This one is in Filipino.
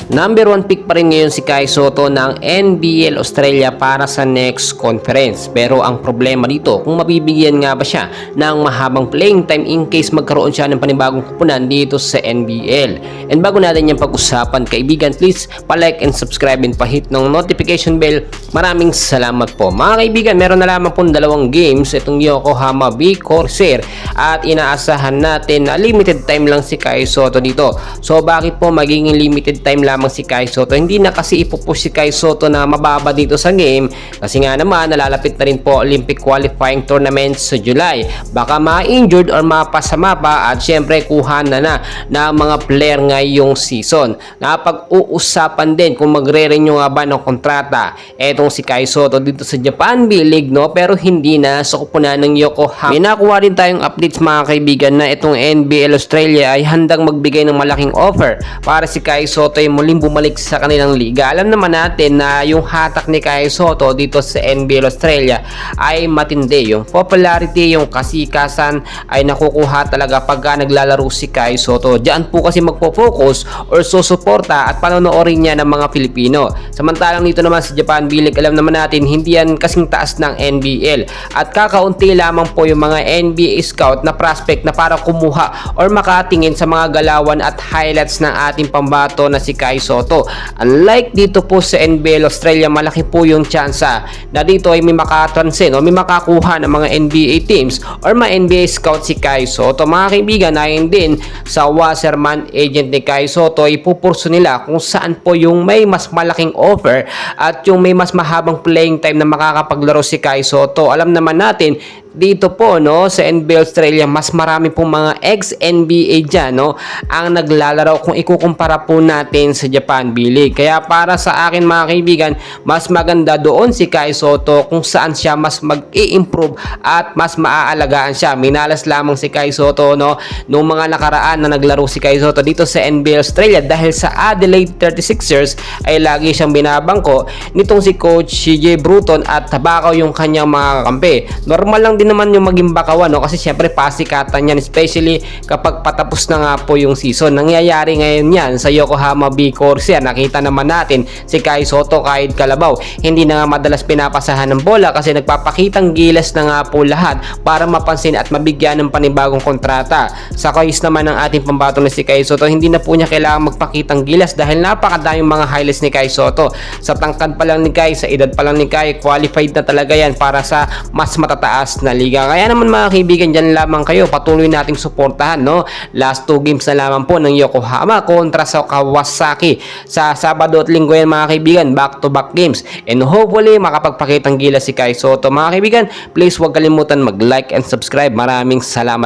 Number 1 pick pa rin ngayon si Kai Sotto ng NBL Australia para sa next conference. Pero ang problema dito, kung mabibigyan nga ba siya ng mahabang playing time in case magkaroon siya ng panibagong kupunan dito sa NBL. And bago natin yung pag-usapan, kaibigan, please pa-like and subscribe and pa-hit ng notification bell. Maraming salamat po. Mga kaibigan, meron na lamang pong 2 games itong Yokohama B Corsair at inaasahan natin na limited time lang si Kai Sotto dito. So bakit po magiging limited time lamang si Kai Sotto? Hindi na kasi ipupush si Kai Sotto na mababa dito sa game kasi nga naman nalalapit na rin po Olympic qualifying tournament sa July. Baka ma-injured or mapasama pa at syempre kuha na ng mga player ngayong season. Napag-uusapan din kung magre-renew nga ba ng kontrata etong si Kai Sotto dito sa Japan B-League, no? Pero hindi na sa kupunan ng Yokohama. May nakuha rin tayong updates mga kaibigan na itong NBL Australia ay handang magbigay ng malaking offer para si Kai Sotto ay muling bumalik sa kanilang liga. Alam naman natin na yung hatak ni Kai Sotto dito sa NBL Australia ay matindi. Yung popularity, yung kasikasan ay nakukuha talaga pagka naglalaro si Kai Sotto. Diyan po kasi magpo-focus or susuporta at panonoorin niya ng mga Pilipino. Samantalang dito naman sa Japan B-League, alam naman natin hindi yan kasing taas ng NBL at kakaunti lamang po yung mga NBA scout na prospect na para kumuha or makatingin sa mga galawan at highlights ng ating pambato na si Kai Sotto. Unlike dito po sa NBL Australia, malaki po yung tsansa na dito ay may makatransin o may makakuha ng mga NBA teams or mga NBA scout si Kai Sotto. Mga kaibigan, ayon din sa Wasserman agent ni Kai Sotto, ipupurso nila kung saan po yung may mas malaking offer at yung may mas mahabang playing time na makakapaglaro si Kai Sotto. Alam naman natin dito po, no, sa NBL Australia, mas marami pong mga ex-NBA dyan, no, ang naglalaro kung ikukumpara po natin sa Japan B-League. Kaya para sa akin mga kaibigan, mas maganda doon si Kai Sotto kung saan siya mas mag-i-improve at mas maaalagaan siya. Minalas lamang si Kai Sotto, no, nung mga nakaraan na naglaro si Kai Sotto dito sa NBL Australia dahil sa Adelaide 36ers ay lagi siyang binabangko nitong si Coach CJ Bruton at tabakaw yung kanyang mga kampi. Normal lang din naman yung maging bakawan, no? Kasi syempre pasikatan yan, especially kapag patapos na nga po yung season. Nangyayari ngayon yan sa Yokohama B Corsair. Nakita naman natin si Kai Sotto kahit kalabaw, hindi na nga madalas pinapasahan ng bola kasi nagpapakitang gilas na nga po lahat para mapansin at mabigyan ng panibagong kontrata. Sa case naman ng ating pambato na si Kai Sotto, hindi na po niya kailangan magpakitang gilas dahil napakadaming mga highlights ni Kai Sotto. Sa tangkad pa lang ni Kai, sa edad pa lang ni Kai, qualified na talaga yan para sa mas matataas na liga. Kaya naman mga kaibigan, dyan lamang kayo, patuloy nating suportahan, no? Last 2 games na lamang po ng Yokohama kontra sa Kawasaki sa Sabado at Linggo yan mga kaibigan, back to back games, and hopefully makapagpakitang gilas si Kai Sotto. Mga kaibigan, please huwag kalimutan mag-like and subscribe. Maraming salamat.